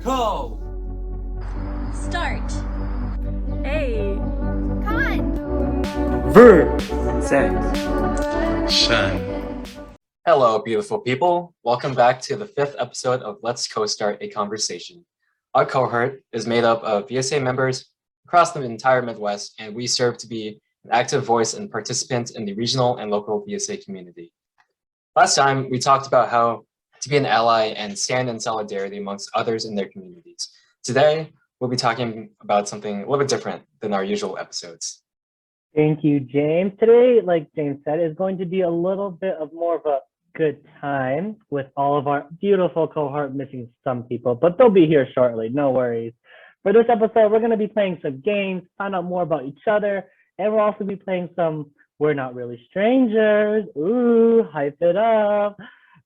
Co. Start. Hey. Con. Ver. Send. Shen. Hello, beautiful people. Welcome back to the 5th episode of Let's CoStaRt a Conversation. Our cohort is made up of VSA members across the entire Midwest, and we serve to be an active voice and participant in the regional and local VSA community. Last time, we talked about how to be an ally and stand in solidarity amongst others in their communities. Today, we'll be talking about something a little bit different than our usual episodes. Thank you, James. Today, like James said, is going to be a little bit of more of a good time with all of our beautiful cohort, missing some people, but they'll be here shortly, no worries. For this episode, we're going to be playing some games, find out more about each other, and we'll also be playing some We're Not Really Strangers. Ooh, hype it up.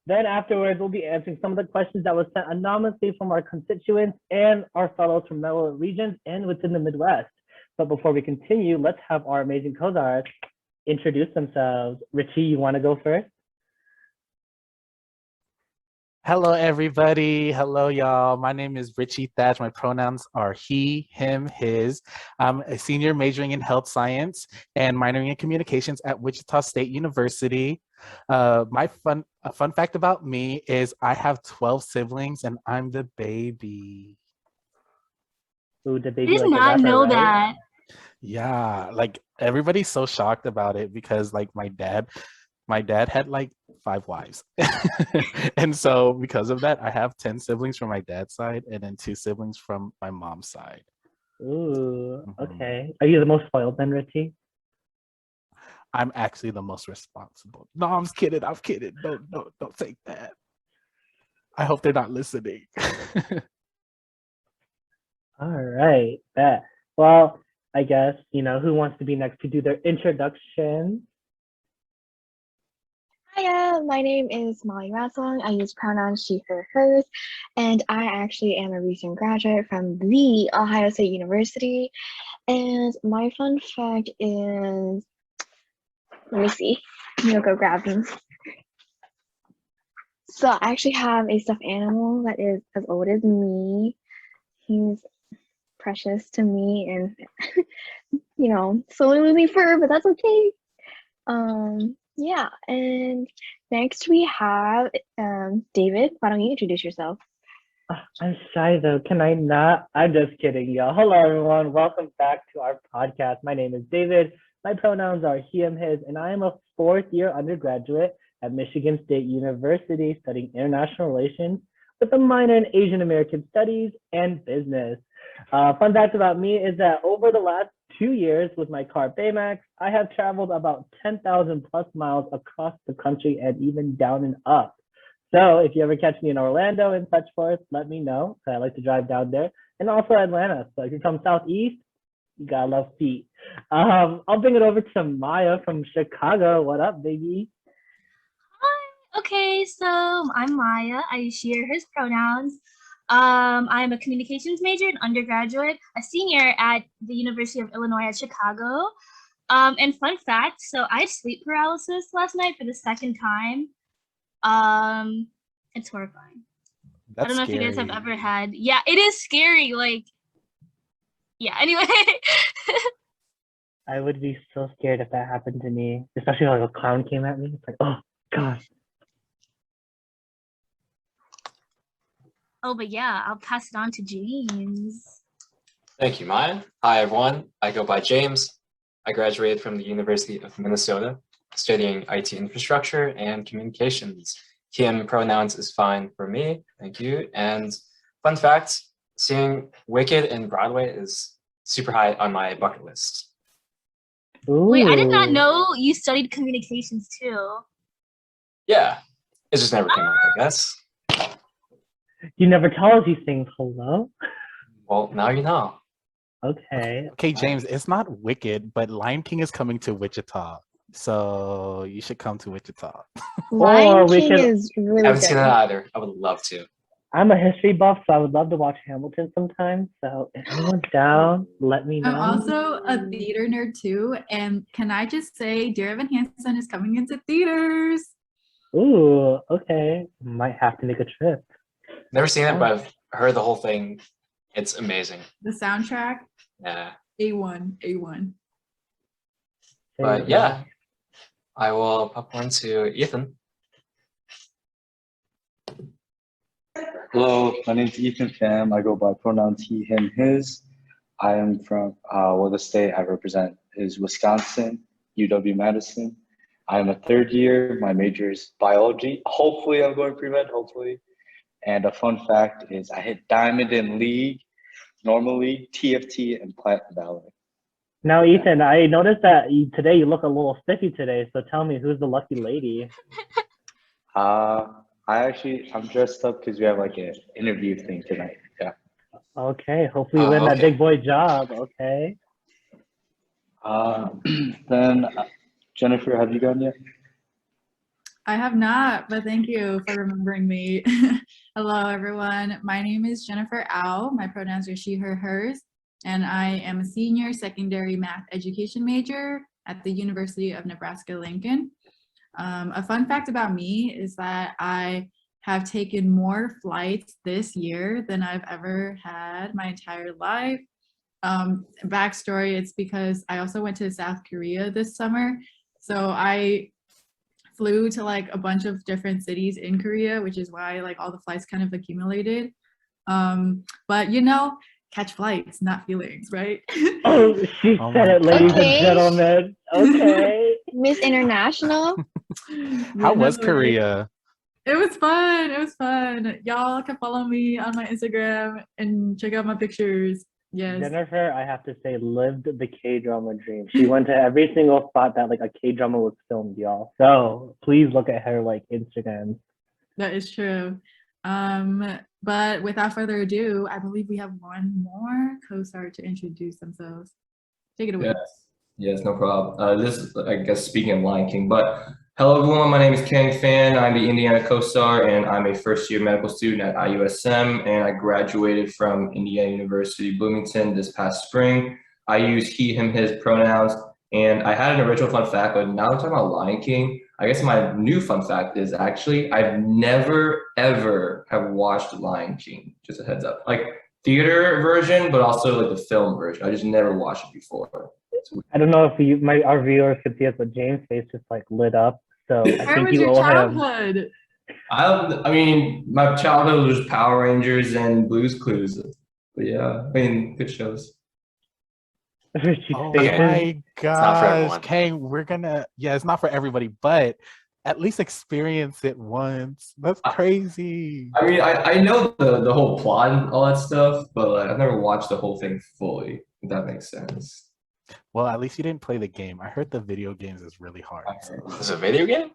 Then afterwards, we'll be answering some of the questions that were sent anonymously from our constituents and our fellows from mellow regions and within the Midwest. But before we continue, let's have our amazing CoSRs introduce themselves. Richie, you want to go first? Hello, everybody. Hello, y'all. My name is Richie Thatch. My pronouns are he, him, his. I'm a senior majoring in health science and minoring in communications at Wichita State University. A fun fact about me is I have 12 siblings and I'm the baby. Ooh, the I baby did like the not rapper, know right? that. Yeah, like everybody's so shocked about it because like my dad had like 5 wives. And so because of that, I have 10 siblings from my dad's side and then 2 siblings from my mom's side. Ooh, okay. Are you the most spoiled then, Richie? I'm actually the most responsible. No, I'm just kidding. I'm kidding. Don't take that. I hope they're not listening. All right, bet. Well, I guess, who wants to be next to do their introduction? Hiya, my name is Molly Rasong. I use pronouns she, her, hers, and I actually am a recent graduate from the Ohio State University. And my fun fact is, let me see, I'm gonna go grab them. So I actually have a stuffed animal that is as old as me. He's precious to me and, slowly losing fur, but that's okay. Yeah, and next we have David. Why don't you introduce yourself? I'm shy though. Can I not? I'm just kidding, y'all. Hello, everyone. Welcome back to our podcast. My name is David. My pronouns are he, him, his, and I am a 4th-year undergraduate at Michigan State University studying international relations with a minor in Asian American studies and business. Fun fact about me is that over the last 2 years with my car Baymax, I have traveled about 10,000 plus miles across the country and even down and up. So if you ever catch me in Orlando and such forth, let me know. I like to drive down there, and also Atlanta. So if you're from Southeast, you gotta love feet. I'll bring it over to Maya from Chicago. What up, baby? Hi. Okay, so I'm Maya. I use she, her, his pronouns. I'm a communications major and undergraduate, a senior at the University of Illinois at Chicago. And fun fact, so I had sleep paralysis last night for the 2nd time. It's horrifying. That's I don't know scary. if you guys have ever had. Yeah, it is scary. Yeah, anyway. I would be so scared if that happened to me, especially if like a clown came at me. It's like, oh gosh. Oh, but yeah, I'll pass it on to James. Thank you, Maya. Hi, everyone. I go by James. I graduated from the University of Minnesota, studying IT infrastructure and communications. Him pronouns is fine for me. Thank you. And fun fact, seeing Wicked in Broadway is super high on my bucket list. Ooh. Wait, I did not know you studied communications too. Yeah, it just never came up, I guess. You never tell us you sing hello. Well, now you know. Okay. Okay, James, it's not Wicked, but Lion King is coming to Wichita. So you should come to Wichita. Lion we King can- is really I haven't seen it good. either. I would love to. I'm a history buff, so I would love to watch Hamilton sometime. So if anyone's down, let me know. I'm also a theater nerd too. And can I just say, Dear Evan Hansen is coming into theaters. Ooh, okay. Might have to make a trip. Never seen it, but I've heard the whole thing. It's amazing. The soundtrack, Yeah. A1, A1. But yeah, I will pop one to Ethan. Hello, my name is Ethan Pham. I go by pronouns he, him, his. I am from, the state I represent is Wisconsin, UW-Madison. I'm a third year. My major is biology. Hopefully I'm going pre-med, hopefully. And a fun fact is I hit diamond in league, normal league, TFT, and platinum ballet. Now, Ethan, I noticed that today you look a little spiffy today. So tell me, who's the lucky lady? I'm dressed up because we have like an interview thing tonight. Yeah. Okay, hopefully you win that big boy job. Okay. Then Jennifer, have you gone yet? I have not, but thank you for remembering me. Hello, everyone. My name is Jennifer Au. My pronouns are she, her, hers, and I am a senior secondary math education major at the University of Nebraska-Lincoln. A fun fact about me is that I have taken more flights this year than I've ever had my entire life. Backstory, it's because I also went to South Korea this summer. So I flew to like a bunch of different cities in Korea, which is why like all the flights kind of accumulated. But you know, catch flights, not feelings, right? Oh, she said it, ladies Okay. and gentlemen. Okay. Miss International. How You was know, Korea? It was fun. It was fun. Y'all can follow me on my Instagram and check out my pictures. Yes. Jennifer, I have to say, lived the K-drama dream. She went to every single spot that like a K-drama was filmed, y'all. So please look at her like Instagram. That is true. But without further ado, I believe we have one more CoStaRt to introduce themselves. Take it away. Yes, no problem. This is, I guess, speaking of Lion King, but hello everyone, my name is Kang. I'm the Indiana CoStaRt, and I'm a first-year medical student at IUSM, and I graduated from Indiana University Bloomington this past spring. I use he, him, his pronouns, and I had an original fun fact, but now we're talking about Lion King. I guess my new fun fact is actually I've never ever have watched Lion King. Just a heads up, like theater version, but also like the film version. I just never watched it before. I don't know if our viewers could see us, but James' face just like lit up. So I Where think was you your owe him. childhood? I mean, my childhood was Power Rangers and Blue's Clues. But yeah, I mean, good shows. Richie's Oh faces. my not for gosh, everyone. Kang, it's not for everybody, but at least experience it once. That's crazy. I mean, I know the whole plot and all that stuff, but like, I've never watched the whole thing fully, if that makes sense. Well, at least you didn't play the game. I heard the video games is really hard. So. Is it a video game?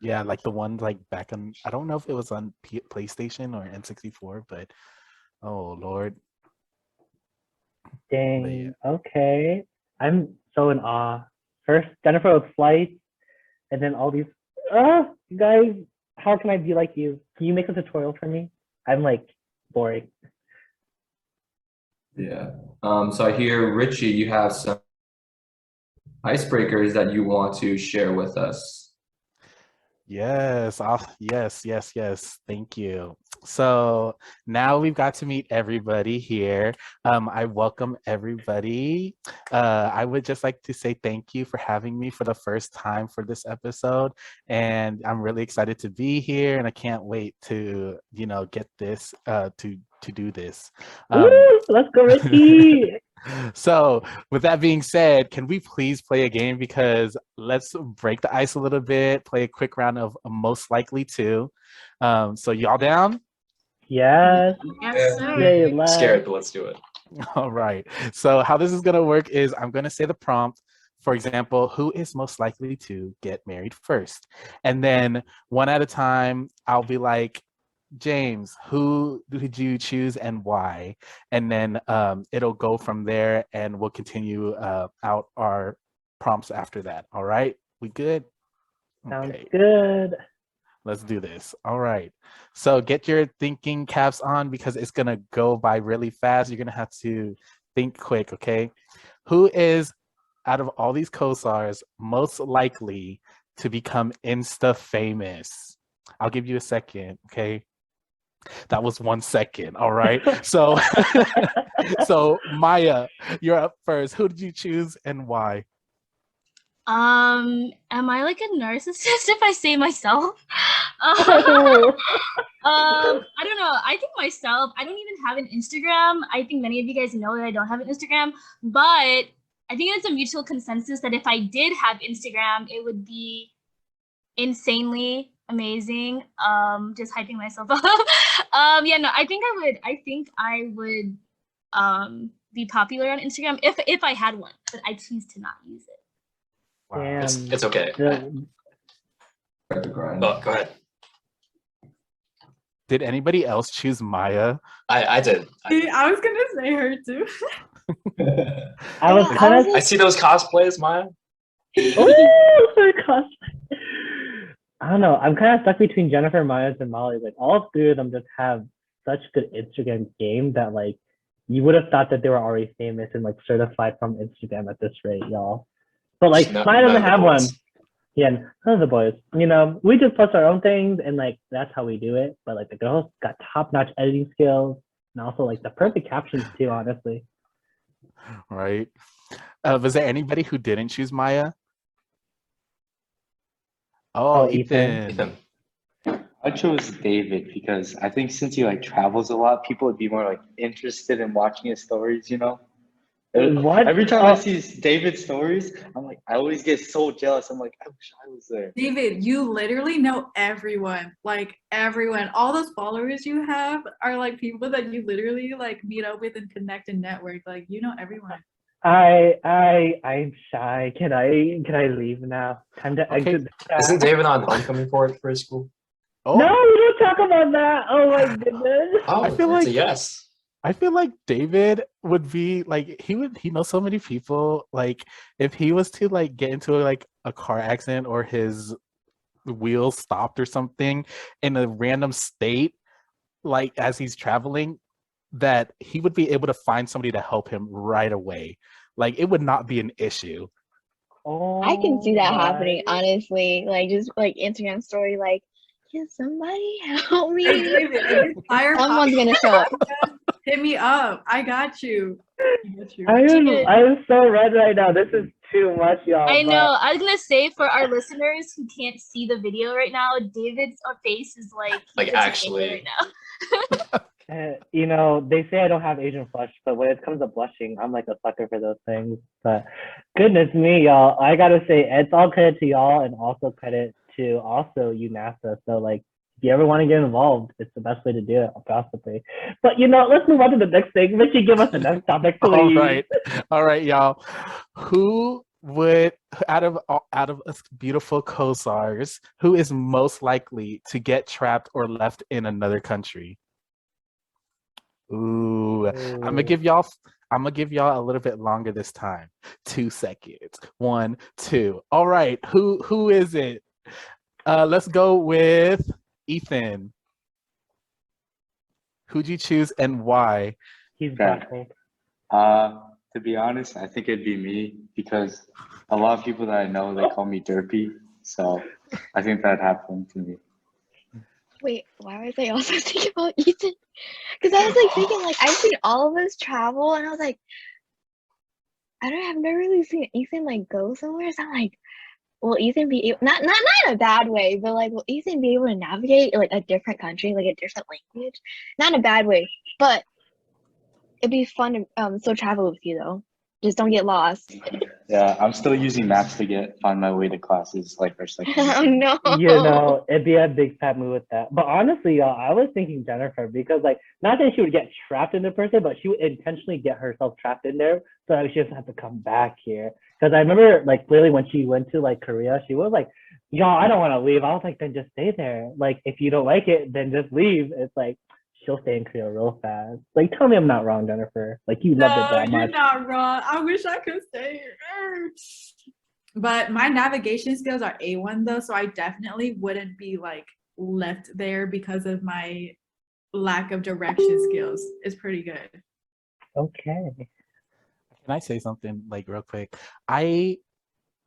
Yeah, like the one like back on, I don't know if it was on PlayStation or N64, but oh Lord. Dang. Okay. I'm so in awe. First, Jennifer with flights, and then all these. You guys, how can I be like you? Can you make a tutorial for me? I'm like boring. Yeah. So I hear, Richie, you have some icebreakers that you want to share with us. Yes, yes. Thank you. So now we've got to meet everybody here. I welcome everybody. I would just like to say thank you for having me for the first time for this episode. And I'm really excited to be here, and I can't wait to, get this, to do this. Woo, let's go, Richie. So with that being said, can we please play a game? Because let's break the ice a little bit, play a quick round of most likely to. So y'all down? Yes. Yes, sir. Yay, I'm let's. scared, but let's do it. All right. So how this is going to work is I'm going to say the prompt. For example, who is most likely to get married first? And then one at a time, I'll be like, James, who did you choose and why? And then it'll go from there, and we'll continue out our prompts after that. All right, we good? Sounds good. Let's do this. All right. So get your thinking caps on, because it's gonna go by really fast. You're gonna have to think quick, okay? Who is, out of all these CoSRs, most likely to become Insta famous? I'll give you a second, okay? That was 1 second. All right. So, so Maya, you're up first. Who did you choose and why? Am I like a narcissist if I say myself? Oh. I don't know. I think myself, I don't even have an Instagram. I think many of you guys know that I don't have an Instagram, but I think it's a mutual consensus that if I did have Instagram, it would be insanely amazing. Just hyping myself up. Yeah, no, I think I would be popular on Instagram if I had one, but I choose to not use it. Wow. Damn. It's okay. Start the grind. Oh, go ahead. Did anybody else choose Maya? I did. I was gonna say her too. I was Yeah, kind I of. was I see those cosplays, Maya. Oh, her cosplay. I don't know. I'm kind of stuck between Jennifer, Myers, and Molly. Like all three of them just have such good Instagram game that like you would have thought that they were already famous and like certified from Instagram at this rate, y'all. But like None- Maya none doesn't of the have one. boys. Yeah, none of the boys. You know, we just post our own things and like that's how we do it. But like the girls got top-notch editing skills and also like the perfect captions too, honestly. Right. Was there anybody who didn't choose Maya? Oh, Oh, Ethan. Ethan. I chose David because I think since he like travels a lot, people would be more like interested in watching his stories, you know? What? Every time I Oh. see David's stories, I'm like, I always get so jealous. I'm like, I wish I was there. David, you literally know everyone, like everyone. All those followers you have are like people that you literally like meet up with and connect and network. Like you know everyone. I'm shy. Can I leave now? Time to Okay. exit the chat. Isn't David on homecoming for his school? Oh, No, we don't talk about that. Oh my goodness. Oh, I feel it's like- a yes. I feel like David would be like he knows so many people. Like if he was to like get into like a car accident or his wheels stopped or something in a random state, like as he's traveling, that he would be able to find somebody to help him right away. Like it would not be an issue. Oh, I can see that my. happening, honestly. Like just like Instagram story, like, can somebody help Hey me? David, if it's fire Someone's gonna show up. hit me up. I got you. I got you. I Dude. am so red right now. This is too much, y'all. I but- know. I was gonna say for our listeners who can't see the video right now, David's face is like Like, he's just actually. angry right now. You know, they say I don't have Asian flush, but when it comes to blushing, I'm like a sucker for those things. But goodness me, y'all, I gotta say, it's all credit to y'all and also credit to also UNASA. So like, if you ever want to get involved, it's the best way to do it, possibly. But you know, let's move on to the next thing. Richie, give us the next topic, please. All right, y'all. Who would out of us beautiful CoSRs, who is most likely to get trapped or left in another country? Ooh, I'm gonna give y'all a little bit longer this time. 2 seconds. 1, 2. All right, who is it? Let's go with Ethan. Who'd you choose and why? He's Okay. baffled. To be honest, I think it'd be me because a lot of people that I know, they call me Derpy. So I think that happened to me. Wait, why was I also thinking about Ethan? Because I was like thinking like I've seen all of us travel and I was like, I've never really seen Ethan like go somewhere. So I'm like, will Ethan be able, not in a bad way, but like will Ethan be able to navigate like a different country, like a different language? Not in a bad way, but it'd be fun to still travel with you though. Just don't get lost. Yeah, I'm still using maps to find my way to classes like our second. Oh no. You know, it'd be a big fat move with that. But honestly, y'all, I was thinking Jennifer because, like, not that she would get trapped in the person, but she would intentionally get herself trapped in there so that she doesn't have to come back here. Because I remember, like, clearly when she went to, like, Korea, she was like, y'all, I don't want to leave. I was like, then just stay there. Like, if you don't like it, then just leave. It's like, she'll stay in Korea real fast. Like, tell me I'm not wrong, Jennifer. Like, you loved it that you're much. not wrong. I wish I could stay here. But my navigation skills are A1 though, so I definitely wouldn't be like left there because of my lack of direction skills. It's pretty good. Okay. Can I say something like real quick? I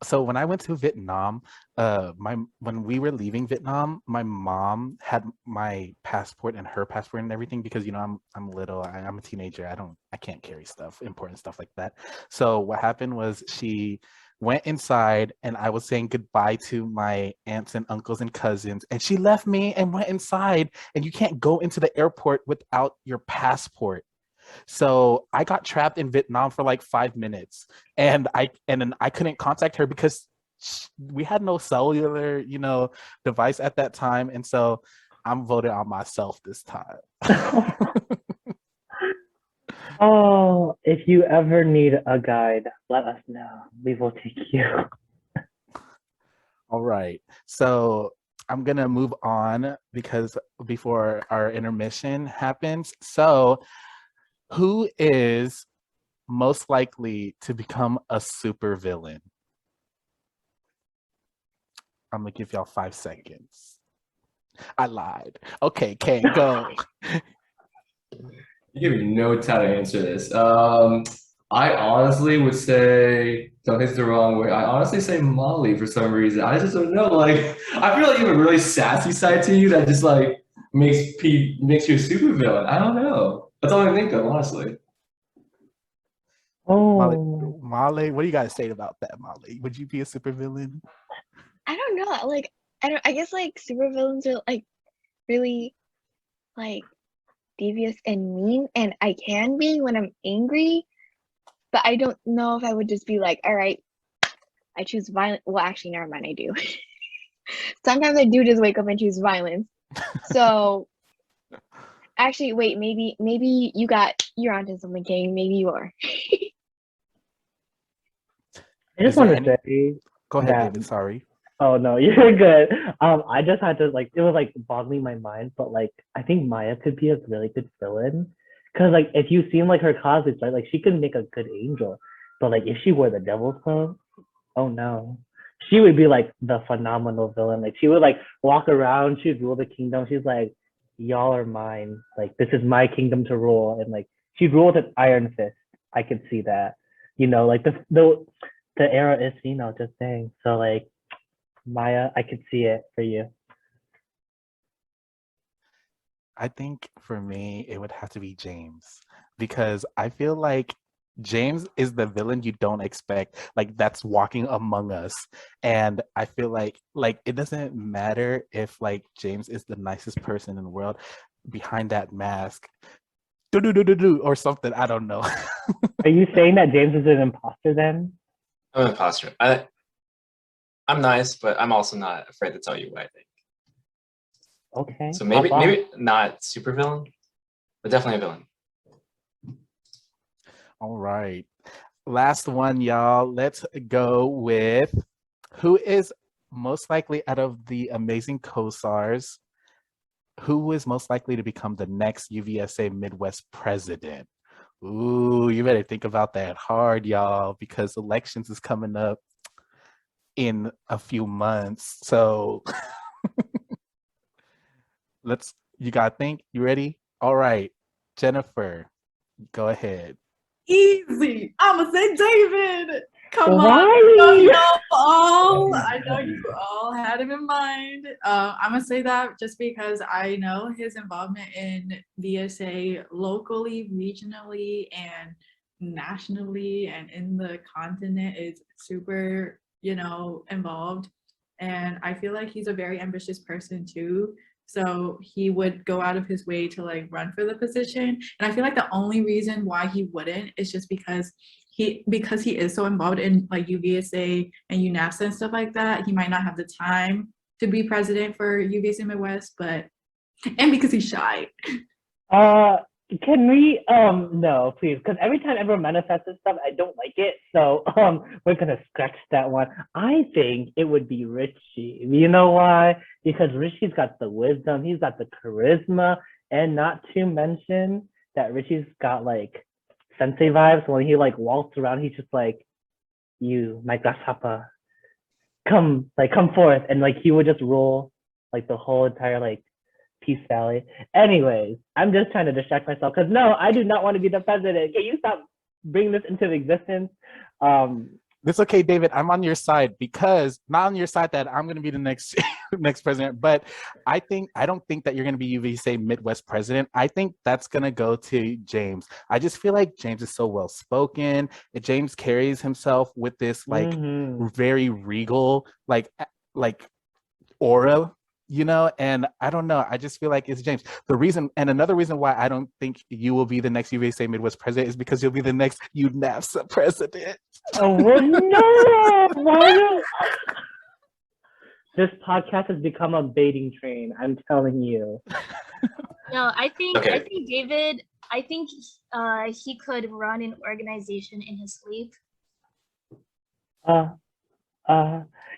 So when I went to Vietnam, when we were leaving Vietnam, my mom had my passport and her passport and everything because I'm little, I'm a teenager, I can't carry important stuff like that. So what happened was she went inside and I was saying goodbye to my aunts and uncles and cousins, and she left me and went inside, and you can't go into the airport without your passport. So I got trapped in Vietnam for like 5 minutes, and then I couldn't contact her because we had no cellular, device at that time, and so I'm voted on myself this time. Oh, if you ever need a guide, let us know. We will take you. All right, so I'm gonna move on because before our intermission happens. So, who is most likely to become a supervillain? I'm gonna give y'all 5 seconds. I lied. Okay, Kang, go. You give me no time to answer this. I honestly would say, don't take it the wrong way. I honestly say Molly for some reason. I just don't know. Like, I feel like you have a really sassy side to you that just like makes you a supervillain. I don't know. That's all I think of, honestly. Oh, Molly, what do you guys say about that, Molly? Would you be a supervillain? I don't know. Like, I guess like supervillains are like really like devious and mean, and I can be when I'm angry, but I don't know if I would just be like, all right, I choose violence. Well, actually, never mind, I do. Sometimes I do just wake up and choose violence. So actually, wait, maybe you're onto something, King. Maybe you are. I just want to say Go ahead, that. David. Sorry. Oh no, you're good. I just had to like, it was like boggling my mind, but like I think Maya could be a really good villain, because like if you've seen like her cosplays, right, like she could make a good angel, but like if she wore the devil's clothes, oh no, she would be like the phenomenal villain. Like she would like walk around, she'd rule the kingdom. She's like, y'all are mine. Like this is my kingdom to rule, and like she'd rule with an iron fist. I could see that. Like the era is just saying. So like Maya, I could see it for you. I think for me, it would have to be James, because I feel like James is the villain you don't expect, like that's walking among us. And I feel like it doesn't matter if like James is the nicest person in the world, behind that mask, or something. I don't know. Are you saying that James is an imposter then? I'm an imposter. I'm nice, but I'm also not afraid to tell you what I think. Okay. So maybe not super villain, but definitely a villain. All right. Last one, y'all. Let's go with who is most likely out of the amazing CoSRs, who is most likely to become the next UVSA-Midwest president? Ooh, you better think about that hard, y'all, because elections is coming up in a few months. So you gotta think. You ready? All right, Jennifer, go ahead. Easy. I'ma say David. Come on. I know you all had him in mind. I'm gonna say that just because I know his involvement in VSA locally, regionally, and nationally, and in the continent is super, involved. And I feel like he's a very ambitious person too. So he would go out of his way to like run for the position. And I feel like the only reason why he wouldn't is just because he is so involved in like UVSA and UNAFSA and stuff like that. He might not have the time to be president for UVSA-Midwest, and because he's shy. Can we no, please, because every time everyone manifests this stuff, I don't like it. So we're gonna scratch that one. I think it would be Richie. You know why? Because Richie's got the wisdom, he's got the charisma, and not to mention that Richie's got like sensei vibes. When he like walks around, he's just like, you, my grasshopper, come forth, and like he would just roll like the whole entire like Peace Valley. Anyways, I'm just trying to distract myself because no, I do not want to be the president. Can you stop bringing this into existence? It's okay, David. I'm on your side because not on your side that I'm going to be the next next president, but I don't think that you're going to be UVSA-Midwest president. I think that's going to go to James. I just feel like James is so well spoken. James carries himself with this like very regal like aura, you know, and I don't know. I just feel like it's James. The reason, and another reason why I don't think you will be the next UVSA-Midwest president is because you'll be the next UNAFSA president. Oh well, no! Why no? This podcast has become a baiting train. I'm telling you. No, I think Okay. David. I think he could run an organization in his sleep.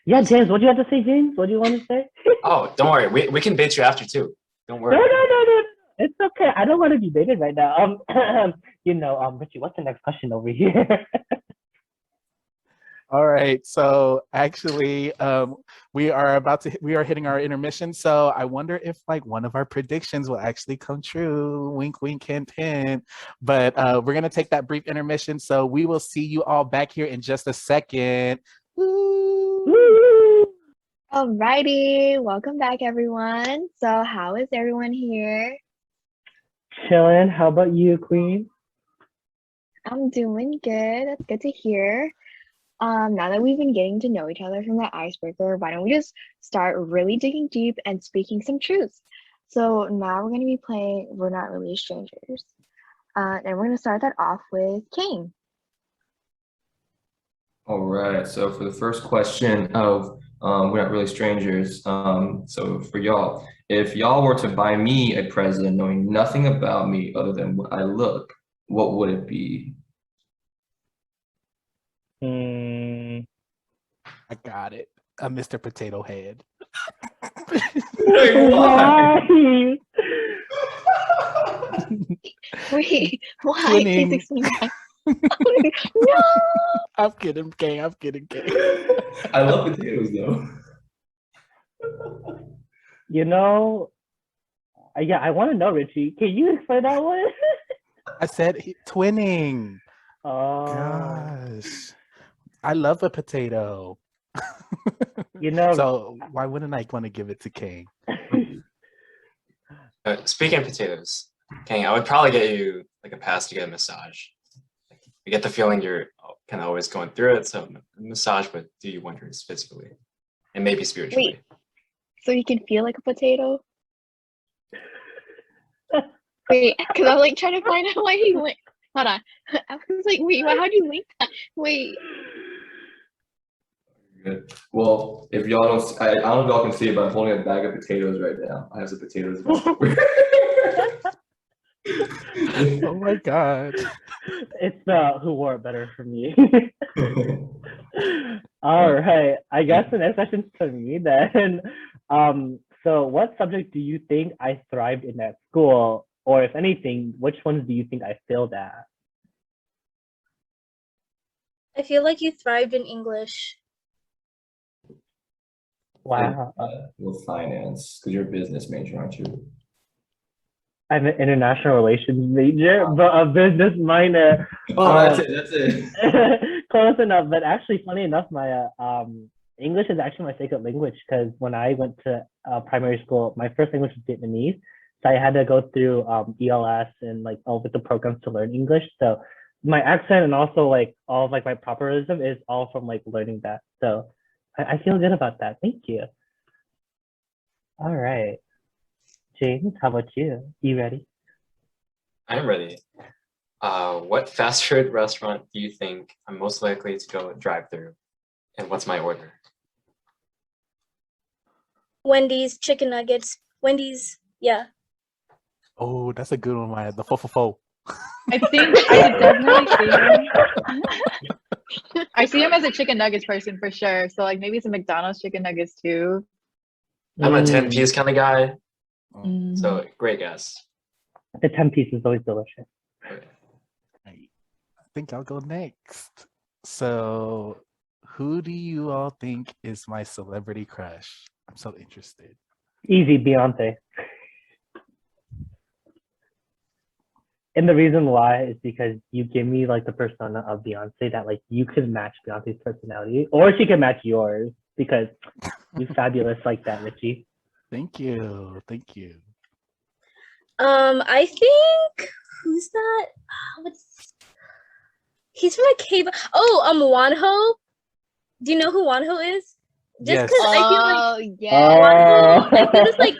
Yeah, James. What do you have to say, James? What do you want to say? Oh, don't worry. We can bait you after too. Don't worry. No. It's okay. I don't want to be baited right now. Richie, what's the next question over here? All right, so actually, we are hitting our intermission. So I wonder if like one of our predictions will actually come true. Wink, wink, hint, hint. But we're gonna take that brief intermission. So we will see you all back here in just a second. Woo! Alrighty, welcome back, everyone. So, how is everyone here? Chilling. How about you, Queen? I'm doing good. That's good to hear. Now that we've been getting to know each other from that icebreaker, why don't we just start really digging deep and speaking some truths? So now we're going to be playing We're Not Really Strangers. And we're going to start that off with Kang. All right, so for the first question of We're Not Really Strangers, so for y'all, if y'all were to buy me a present knowing nothing about me other than what I look, what would it be? I got it. A Mr. Potato Head. Why? Wait, why? Twinning. Please explain why. No! I'm kidding, Kang. I'm kidding, Kang. I love potatoes though. Yeah, I want to know, Richie. Can you explain that one? I said twinning. Oh. Gosh. I love a potato. So why wouldn't I want to give it to Kang? Speaking of potatoes, Kang, I would probably get you like a pass to get a massage. I get the feeling you're kind of always going through it, so a massage would do you wonders physically and maybe spiritually. Wait, so you can feel like a potato? Wait, because I'm like trying to find out why he went. Hold on. I was like, wait, how'd you link that? Wait. Good. Well, if y'all don't, I don't know if y'all can see it, but I'm holding a bag of potatoes right now. I have some potatoes. Oh my God. It's who wore it better for me. All right. I guess the next question's to me then. So what subject do you think I thrived in at school? Or if anything, which ones do you think I failed at? I feel like you thrived in English. Wow. With finance, because you're a business major, aren't you? I'm an international relations major, but a business minor. Oh, that's it. Close enough, but actually, funny enough, my English is actually my second language because when I went to primary school, my first language was Vietnamese, so I had to go through ELS and like all of the programs to learn English. So my accent and also like all of like my properism is all from like learning that. So I feel good about that. Thank you. All right. James, how about you? You ready? I'm ready. What fast food restaurant do you think I'm most likely to go drive through? And what's my order? Wendy's chicken nuggets. Wendy's, yeah. Oh, that's a good one, Maya. The fo. I think I could definitely see him. I see him as a chicken nuggets person for sure. So like maybe it's a McDonald's chicken nuggets too. I'm a 10-piece kind of guy, Mm. so great guess. The 10-piece is always delicious. Okay. I think I'll go next. So who do you all think is my celebrity crush? I'm so interested. Easy, Beyonce. And the reason why is because you give me like the persona of Beyonce that like you could match Beyonce's personality, or she could match yours because you fabulous like that, Richie. Thank you. Thank you. I think who's that? He's from a K. Wonho. Do you know who Wonho is? Just Yes. because I feel like Oh, yeah. Wonho, I feel it's like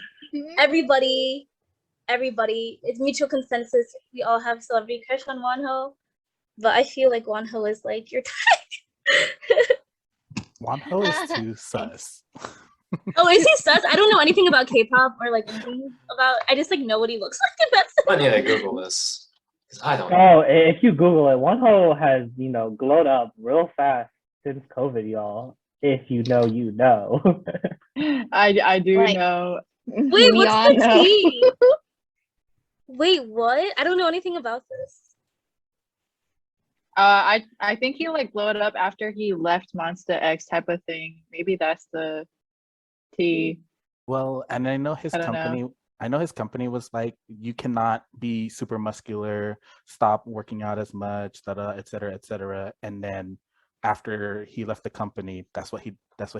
everybody, it's mutual consensus. We all have celebrity crush on Wonho, but I feel like Wonho is like your type. Wampo is too sus. Oh, is he sus? I don't know anything about K-pop or like anything about. I just like know what he looks like, and that's it. I need to Google this because I don't know. Oh, if you Google it, Wonho has glowed up real fast since COVID, y'all. If you know, you know. I do Right. know. Wait, We what's all the know. tea? Wait, what? I don't know anything about this. I think he like blew it up after he left Monster X type of thing. Maybe that's the tea. Well, and I know his I don't know. company. I know his company was like, you cannot be super muscular, stop working out as much, et cetera, et cetera. And then after he left the company, that's what he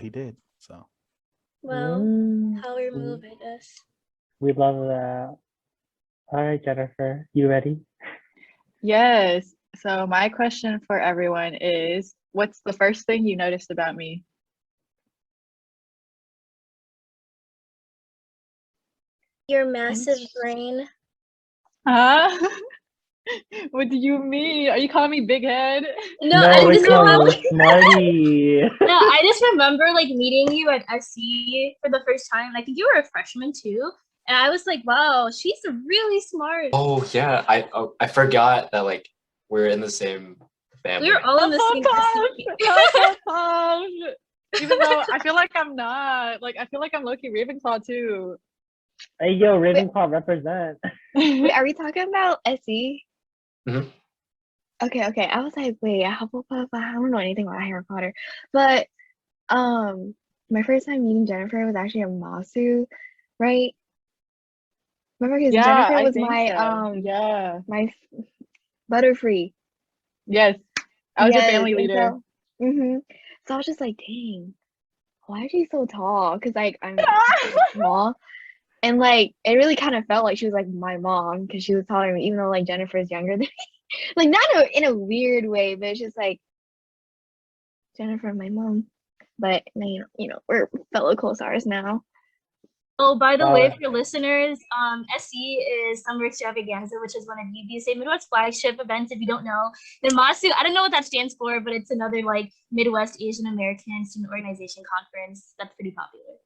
did. So Well, power move, I guess. We love that. All right, Jennifer, you ready? Yes. So my question for everyone is, what's the first thing you noticed about me? Your massive brain. Huh? What do you mean? Are you calling me big head? No, I we're just calling remember. you Smarty. No, I just remember like meeting you at SC for the first time. I think you were a freshman too, and I was like, "Wow, she's really smart." Oh yeah, I forgot that like we're in the same family. We were all in the same Gosh. Even though I feel like I'm not. Like I feel like I'm low-key Ravenclaw too. Hey, yo, Ravenclaw represent. Wait, are we talking about SE? Mhm. Okay. I was like, wait, Hufflepuff. I don't know anything about Harry Potter, but my first time meeting Jennifer was actually a Masu, right? Remember, because Yeah, Jennifer I was think my so. Yeah. my Butterfree. Yes. I was your Yes, family and leader. So I was just like, dang, why is she so tall? Because like I'm small. And like it really kind of felt like she was like my mom because she was taller than me, even though like Jennifer is younger than me. Like not in a weird way, but it's just like Jennifer, my mom. But we're fellow CoSRs now. Oh, by the way, for listeners, SE is Summer Extravaganza, which is one of UVSA-Midwest flagship events. If you don't know, then MASU, I don't know what that stands for, but it's another like Midwest Asian American Student Organization conference that's pretty popular.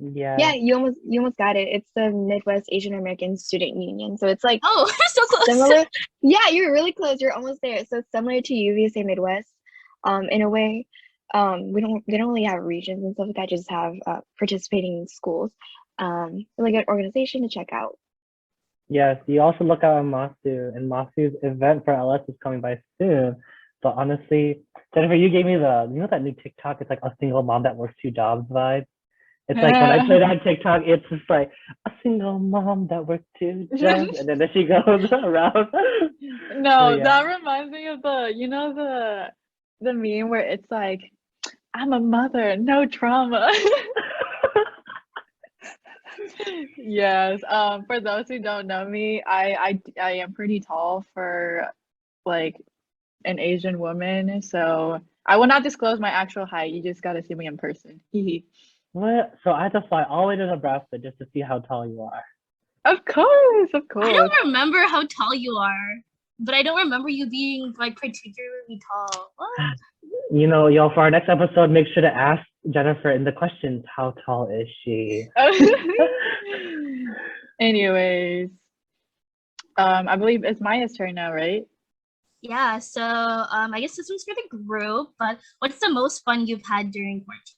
Yeah, you almost got it. It's the Midwest Asian American Student Union. So it's like Oh, so close. similar. Yeah, you're really close. You're almost there. So it's similar to UVSA-Midwest, in a way. They don't really have regions and stuff like that. Just have participating schools. Really good organization to check out. Yes, you also look out on Masu, and Masu's event for LS is coming by soon. But honestly, Jennifer, you gave me that new TikTok. It's like a single mom that works 2 jobs vibe. It's like when I play that TikTok, it's just like a single mom that works 2 jobs, and then she goes around. No, yeah. that reminds me of the meme where it's like, I'm a mother, no trauma. Yes. For those who don't know me, I am pretty tall for like an Asian woman, so I will not disclose my actual height. You just gotta see me in person. What? So I had to fly all the way to Nebraska just to see how tall you are. Of course. I don't remember how tall you are, but I don't remember you being like particularly tall. What? Y'all, for our next episode, make sure to ask Jennifer in the questions, how tall is she? Anyways, I believe it's Maya's turn now, right? Yeah, so I guess this one's for the group, but what's the most fun you've had during quarantine?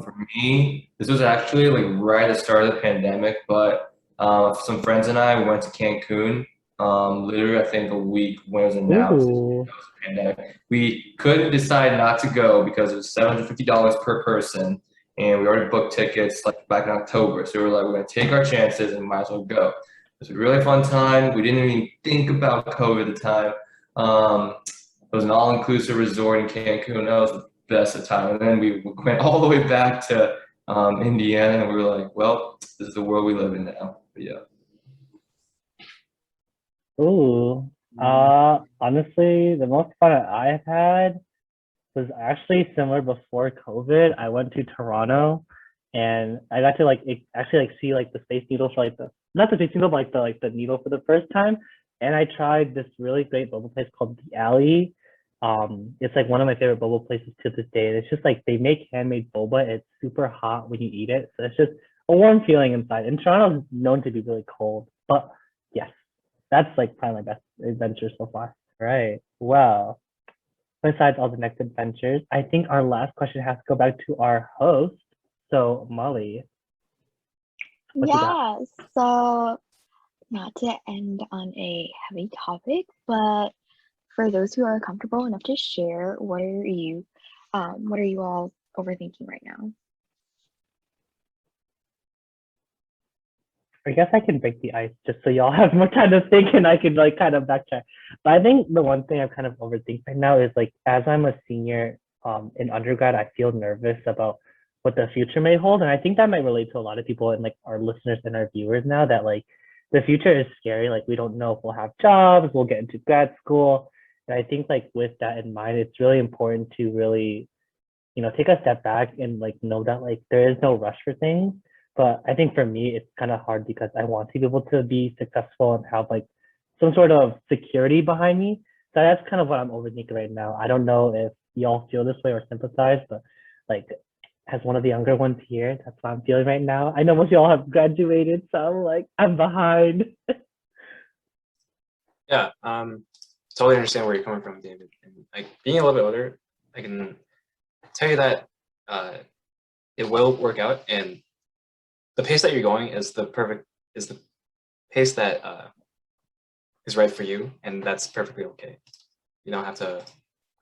For me, this was actually like right at the start of the pandemic, but some friends and I went to Cancun. Literally, I think a week when it was announced that it was a pandemic. We couldn't decide not to go because it was $750 per person, and we already booked tickets like back in October. So we were like, we're gonna take our chances and might as well go. It was a really fun time. We didn't even think about COVID at the time. It was an all-inclusive resort in Cancun. That was the best of time. And then we went all the way back to Indiana, and we were like, well, this is the world we live in now. But yeah. Ooh. Honestly, the most fun I've had was actually similar before COVID. I went to Toronto and I got to see like the Space Needle for like not the Space Needle, but like the needle for the first time. And I tried this really great bubble place called The Alley. It's like one of my favorite bubble places to this day. And it's just like they make handmade boba. It's super hot when you eat it. So it's just a warm feeling inside. And Toronto is known to be really cold. But yes, that's like probably my best adventure so far. Right. Well, besides all the next adventures, I think our last question has to go back to our host. So Molly. Yeah, so not to end on a heavy topic, but for those who are comfortable enough to share, what are you all overthinking right now? I guess I can break the ice just so y'all have more time to think and I can like kind of backtrack. But I think the one thing I'm kind of overthinking right now is like as I'm a senior in undergrad, I feel nervous about what the future may hold. And I think that might relate to a lot of people and like our listeners and our viewers now that like the future is scary. Like we don't know if we'll have jobs, we'll get into grad school. And I think like with that in mind, it's really important to really, take a step back and like know that like there is no rush for things. But I think for me, it's kind of hard because I want to be able to be successful and have like some sort of security behind me. So that's kind of what I'm overthinking right now. I don't know if y'all feel this way or sympathize, but like as one of the younger ones here, that's what I'm feeling right now. I know most of y'all have graduated, so I'm like, I'm behind. Yeah, totally understand where you're coming from, David. And like being a little bit older, I can tell you that it will work out, and the pace that you're going is the pace that is right for you, and that's perfectly okay. You don't have to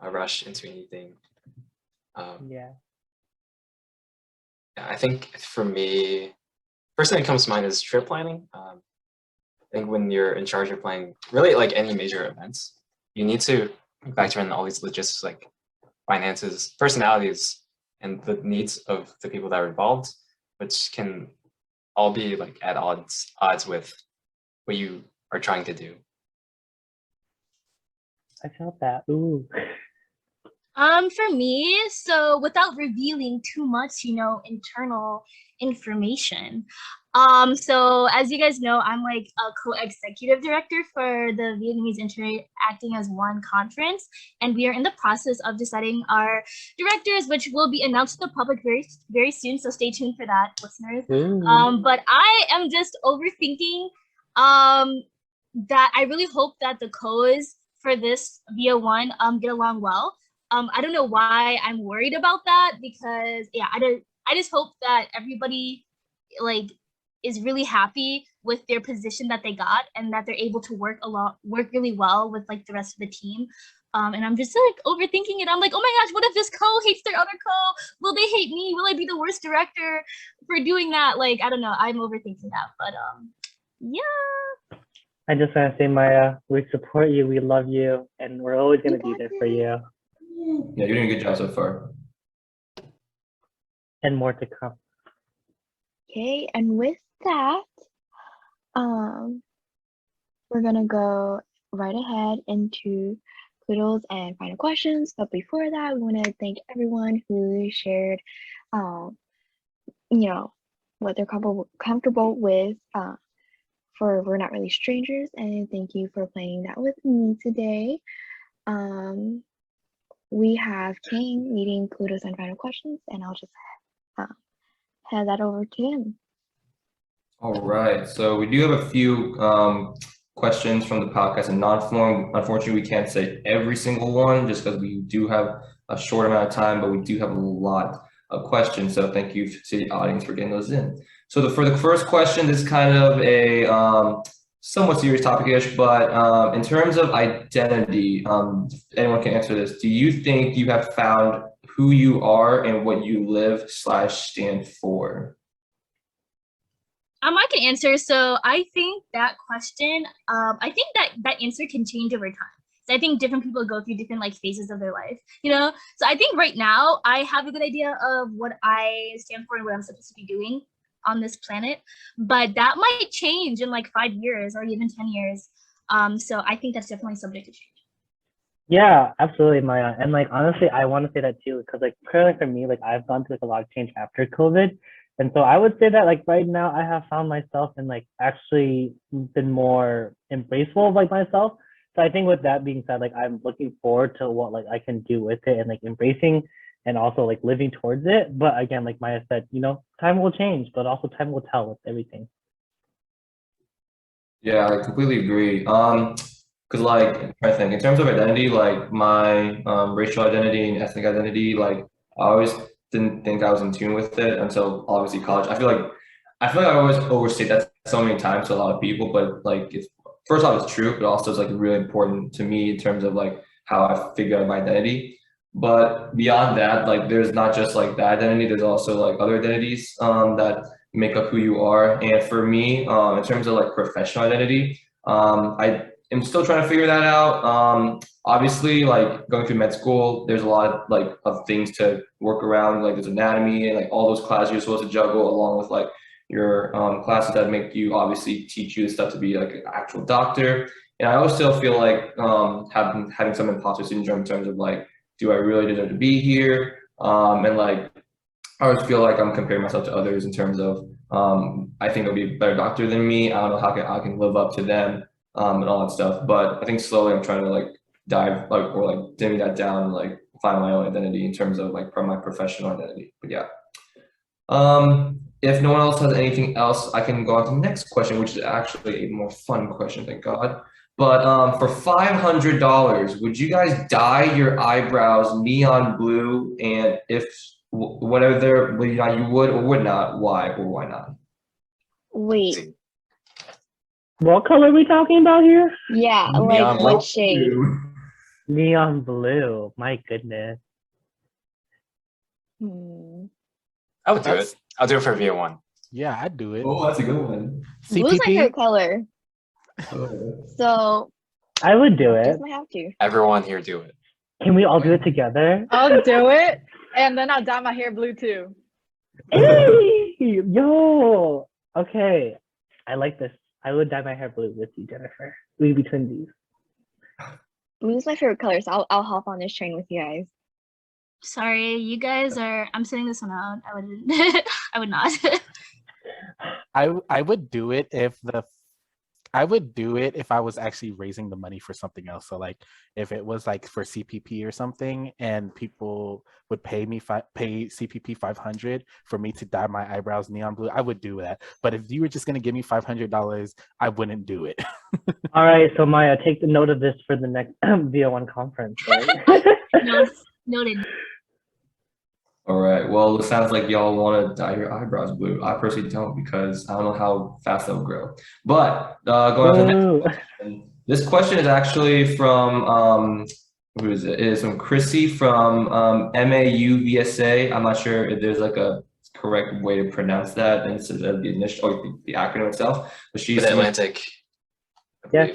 rush into anything. Yeah. I think for me, first thing that comes to mind is trip planning. I think when you're in charge of planning really like any major events, you need to factor in all these logistics like finances, personalities, and the needs of the people that are involved, which can all be like at odds with what you are trying to do. I felt that. Ooh. For me, so without revealing too much, internal information. So as you guys know, I'm like a co-executive director for the Vietnamese Interacting as One conference, and we are in the process of deciding our directors, which will be announced to the public very, very soon. So stay tuned for that, listeners. But I am just overthinking that I really hope that the co's for this VO1 get along well. I don't know why I'm worried about that because I just hope that everybody like is really happy with their position that they got and that they're able to work really well with like the rest of the team. And I'm just like overthinking it. I'm like, oh my gosh, what if this co hates their other co? Will they hate me? Will I be the worst director for doing that? Like, I don't know. I'm overthinking that, but yeah. I just want to say, Maya, we support you, we love you, and we're always going to be there for you. Yeah, you're doing a good job so far. And more to come. Okay, and with that, we're gonna go right ahead into Quiddles and final questions. But before that, we want to thank everyone who shared, what they're comfortable with. For We're Not Really Strangers, and thank you for playing that with me today. We have Kang leading Quiddles and final questions, and I'll just hand that over to him. All right, so we do have a few questions from the podcast in non-form. Unfortunately, we can't say every single one just because we do have a short amount of time, but we do have a lot of questions. So thank you to the audience for getting those in. So for the first question, this is kind of a somewhat serious topic-ish, but in terms of identity, anyone can answer this. Do you think you have found who you are and what you live/stand for? I can answer. So I think that question, I think that answer can change over time. So I think different people go through different like phases of their life, you know? So I think right now I have a good idea of what I stand for and what I'm supposed to be doing on this planet, but that might change in like 5 years or even 10 years. So I think that's definitely subject to change. Yeah, absolutely, Maya. And like honestly, I want to say that too, because like currently for me, like I've gone through like a lot of change after COVID. And so I would say that like right now I have found myself and like actually been more embraceful of like myself. So I think with that being said, like I'm looking forward to what like I can do with it and like embracing and also like living towards it. But again, like Maya said, you know, time will change, but also time will tell with everything. Yeah, I completely agree. Because like I'm trying to think in terms of identity, like my racial identity and ethnic identity, like I always didn't think I was in tune with it until obviously college. I feel like I always overstate that so many times to a lot of people, but like it's first off it's true, but also it's like really important to me in terms of like how I figure out my identity. But beyond that, like there's not just like that identity, there's also like other identities that make up who you are. And for me, in terms of like professional identity, I am still trying to figure that out. Obviously, like going through med school, there's a lot of things to work around. Like there's anatomy and like all those classes you're supposed to juggle along with like your classes that make you obviously teach you the stuff to be like an actual doctor. And I always still feel like having some imposter syndrome in terms of like, do I really deserve to be here? And like, I always feel like I'm comparing myself to others in terms of I think they'll be a better doctor than me. I don't know how I can live up to them and all that stuff. But I think slowly I'm trying to like dive like or like dimming that down and like find my own identity in terms of like my professional identity. But yeah. If no one else has anything else, I can go on to the next question, which is actually a more fun question, thank God. But for $500, would you guys dye your eyebrows neon blue? And if whatever you would or would not, why or why not? Wait, What color are we talking about here? yeah, Neon like blue. what shade? Neon blue. My goodness. Hmm. I would do it. I'll do it for VO1. Yeah, I'd do it. Oh, that's a good one. Blue's my CPP? favorite color, Oh. so I would do I it. just might have to. Everyone here do it. Can we all do it together? I'll do it, and then I'll dye my hair blue too. Hey, yo. Okay. I like this. I would dye my hair blue with you, Jennifer. We'd be twinsies. Blue's my favorite color, so I'll hop on this train with you guys. Sorry, you guys are. I'm sitting this one out. I would. I would not. I would do it if I was actually raising the money for something else. So like if it was like for CPP or something and people would pay CPP 500 for me to dye my eyebrows neon blue, I would do that. But if you were just going to give me $500, I wouldn't do it. All right, so Maya, take the note of this for the next VO1 conference, right? Noted. All right. Well, it sounds like y'all want to dye your eyebrows blue. I personally don't because I don't know how fast they'll grow. But going on to the next question. This question is actually from who is it? It is from Chrissy from MAU-VSA. I'm not sure if there's like a correct way to pronounce that instead of the initial or the acronym itself. But she's Mid-Atlantic. Yes.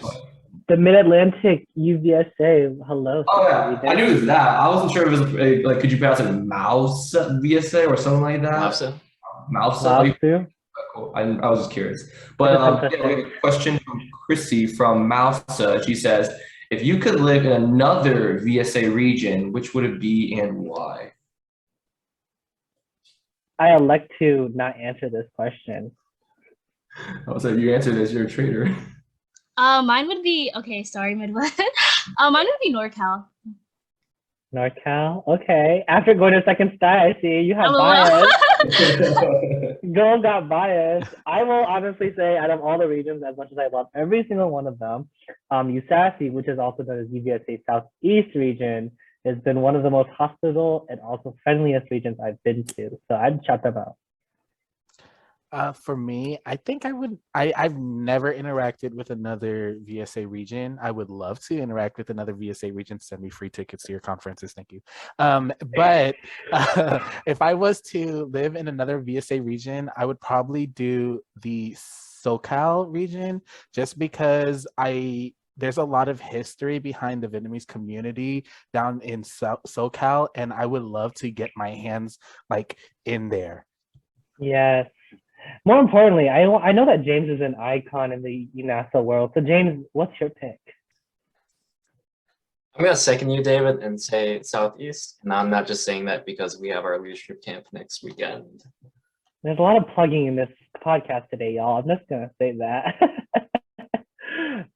The MidAtlantic UVSA. Hello. Oh yeah, I knew it was that. I wasn't sure if it was like, could you pronounce it Mouse VSA or something like that? Mouse. Cool. I was just curious. But yeah, we have a question from Chrissy from Mouse. She says, if you could live in another VSA region, which would it be and why? I elect to not answer this question. I was like, you answered this, you're a traitor. Mine would be okay. Sorry, Midwest. Mine would be NorCal. NorCal. Okay. After going to second star, I see you have LOL. bias. Girl got bias. I will honestly say, out of all the regions, as much as I love every single one of them, USASI, which is also known as UVSA Southeast region, has been one of the most hospitable and also friendliest regions I've been to. So I'd shout them out. For me, I think I've never interacted with another VSA region. I would love to interact with another VSA region. Send me free tickets to your conferences. Thank you. But if I was to live in another VSA region, I would probably do the SoCal region just because there's a lot of history behind the Vietnamese community down in SoCal, and I would love to get my hands like in there. Yes. More importantly, I know that James is an icon in the UNASA world. So James, what's your pick? I'm gonna second you, David, and say Southeast. And I'm not just saying that because we have our leadership camp next weekend. There's a lot of plugging in this podcast today, y'all. I'm just gonna say that.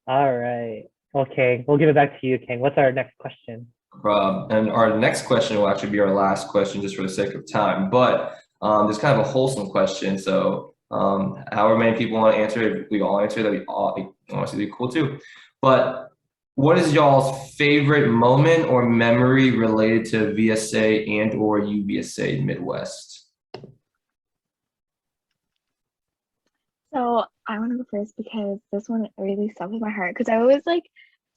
All right. Okay, we'll give it back to you, Kang. What's our next question? And our next question will actually be our last question just for the sake of time. But there's kind of a wholesome question. So however many people want to answer it, if we all answer that, we all honestly be cool too. But what is y'all's favorite moment or memory related to VSA and or UVSA-Midwest? So I want to go first because this one really stuck with my heart because I always like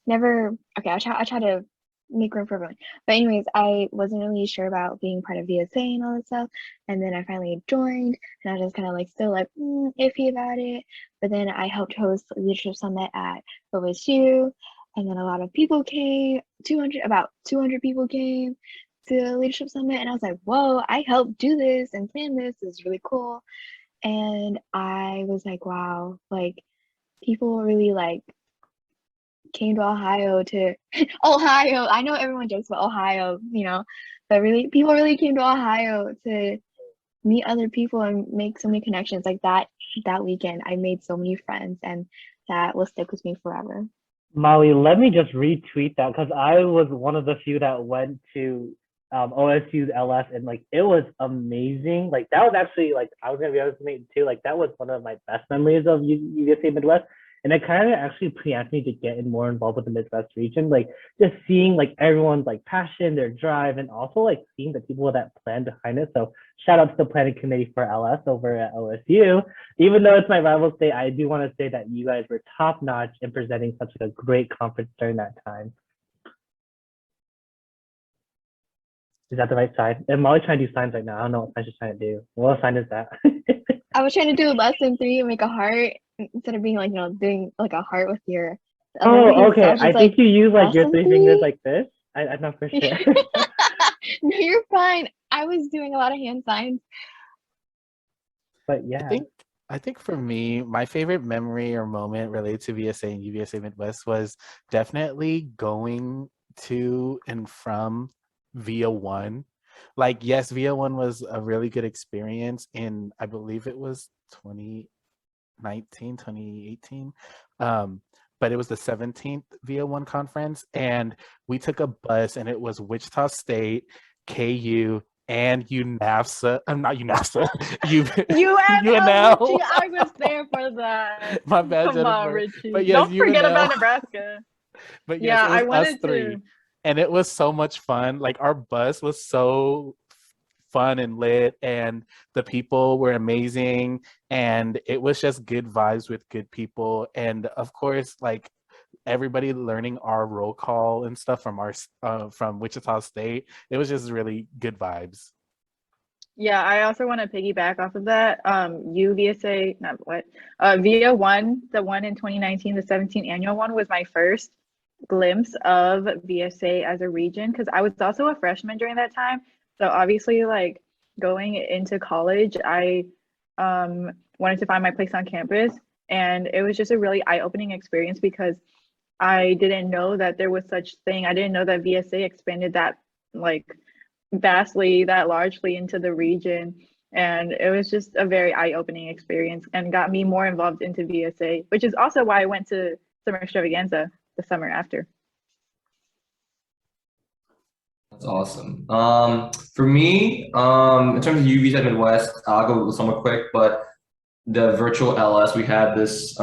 never, okay, I try to make room for everyone. But anyways, I wasn't really sure about being part of VSA and all that stuff. And then I finally joined and I was just kind of like still like iffy about it. But then I helped host a leadership summit at OSU. And then a lot of people came, about 200 people came to the leadership summit. And I was like, whoa, I helped do this and plan this. This is really cool. And I was like, wow, like people really like came to Ohio to Ohio. I know everyone jokes about Ohio, but really people really came to Ohio to meet other people and make so many connections. Like that weekend, I made so many friends and that will stick with me forever. Molly, let me just retweet that because I was one of the few that went to OSU's LS and like it was amazing. Like that was actually like I was gonna be honest with you too. Like that was one of my best memories of UVSA-Midwest, and it kind of actually preempted me to get more involved with the Midwest region. Like just seeing like everyone's like passion, their drive, and also like seeing the people that plan behind it. So shout out to the planning committee for LS over at OSU. Even though it's my rival state, I do want to say that you guys were top notch in presenting such a great conference during that time. Is that the right side? And Molly's trying to do signs right now. I don't know what sign she's trying to do. What sign is that? I was trying to do lesson 3 and make a heart instead of being like, doing like a heart with your. Oh, okay. I think you use like your 3 fingers three? like this. I'm not for sure. No, you're fine. I was doing a lot of hand signs. But yeah. I think for me, my favorite memory or moment related to VSA and UVSA-Midwest was definitely going to and from Via 1. Like, yes, Via 1 was a really good experience in, I believe it was 2019, 2018. But it was the 17th Via 1 conference, and we took a bus, and it was Wichita State, KU, and UNAFSA. I'm not UNAFSA. UNL. Richie, I was there for that. My bad, Come Jennifer. on, Richie. But yes, don't forget UNL. about Nebraska. But yes, yeah, it was I wanted us 3. to. And it was so much fun. Like our bus was so fun and lit, and the people were amazing, and it was just good vibes with good people. And of course, like everybody learning our roll call and stuff from from Wichita State. It was just really good vibes. Yeah, I also want to piggyback off of that. UVSA, Via 1, the one in 2019, the 17th annual one was my first glimpse of VSA as a region because I was also a freshman during that time. So obviously, like going into college, I wanted to find my place on campus, and it was just a really eye-opening experience because I didn't know that there was such thing. I didn't know that VSA expanded that like vastly, that largely into the region, and it was just a very eye-opening experience and got me more involved into VSA, which is also why I went to Summer Extravaganza the summer after. That's awesome. For me, in terms of UVSA-Midwest, I'll go somewhat quick, but the virtual LS we had this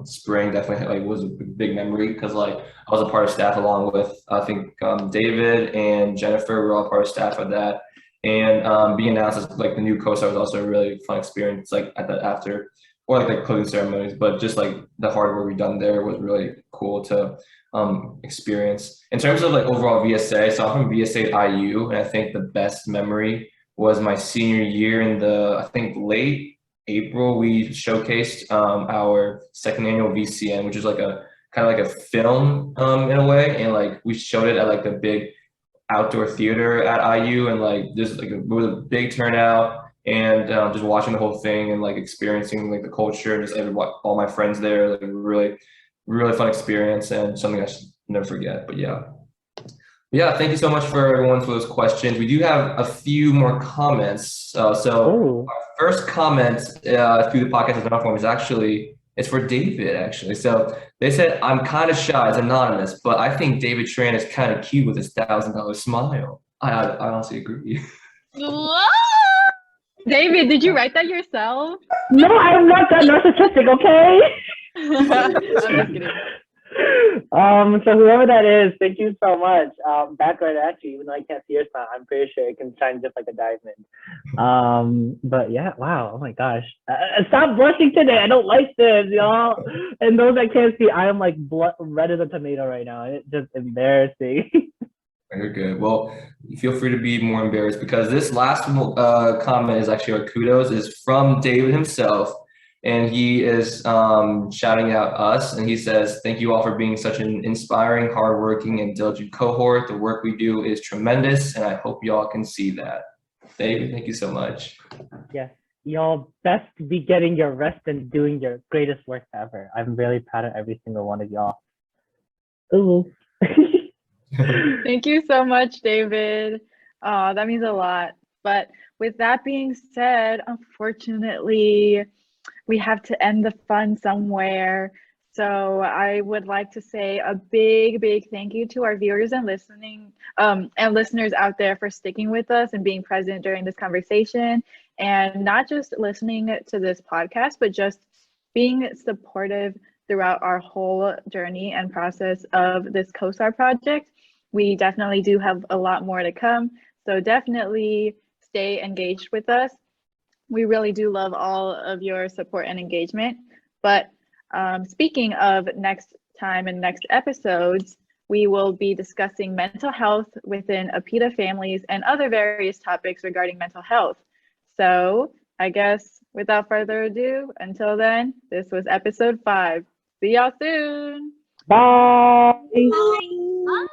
spring definitely was a big memory because like I was a part of staff along with I think David and Jennifer were all part of staff of that, And being announced as like the new CoStar was also a really fun experience, like at the after or like the closing ceremonies, but just like the hard work we done there was really cool to experience. In terms of like overall VSA, so I'm from VSA at IU, and I think the best memory was my senior year in the, I think late April, we showcased our second annual VCN, which is like a kind of like a film in a way, and like we showed it at like the big outdoor theater at IU, and like there's like it was a big turnout, and just watching the whole thing and like experiencing like the culture and just all my friends there, like really fun experience and something I should never forget. But yeah, thank you so much for everyone for those questions. We do have a few more comments. So our first comment through the podcast as an form is actually, it's for David actually. So they said, I'm kind of shy, it's anonymous, but I think David Tran is kind of cute with his $1,000 smile. I honestly agree. What? David, did you write that yourself? No, I'm not that narcissistic, okay? I'm just kidding. So whoever that is, thank you so much. Back right at you, even though I can't see your smile, I'm pretty sure it can shine just like a diamond. But yeah, wow, oh my gosh. Stop blushing today, I don't like this, y'all. And those that can't see, I am like red as a tomato right now. It's just embarrassing. Very good. Well, feel free to be more embarrassed, because this last comment is actually our kudos, is from David himself. And he is shouting out us, and he says, thank you all for being such an inspiring, hardworking, and diligent cohort. The work we do is tremendous, and I hope y'all can see that. David, thank you so much. Yes, y'all best be getting your rest and doing your greatest work ever. I'm really proud of every single one of y'all. Ooh. Thank you so much, David. That means a lot. But with that being said, unfortunately, we have to end the fun somewhere. So I would like to say a big thank you to our viewers and listeners out there for sticking with us and being present during this conversation, and not just listening to this podcast, but just being supportive throughout our whole journey and process of this CoSR project. We definitely do have a lot more to come. So definitely stay engaged with us. We really do love all of your support and engagement. But speaking of next time and next episodes, we will be discussing mental health within APITA families and other various topics regarding mental health. So I guess without further ado, until then, this was episode 5. See y'all soon. Bye. Bye. Bye.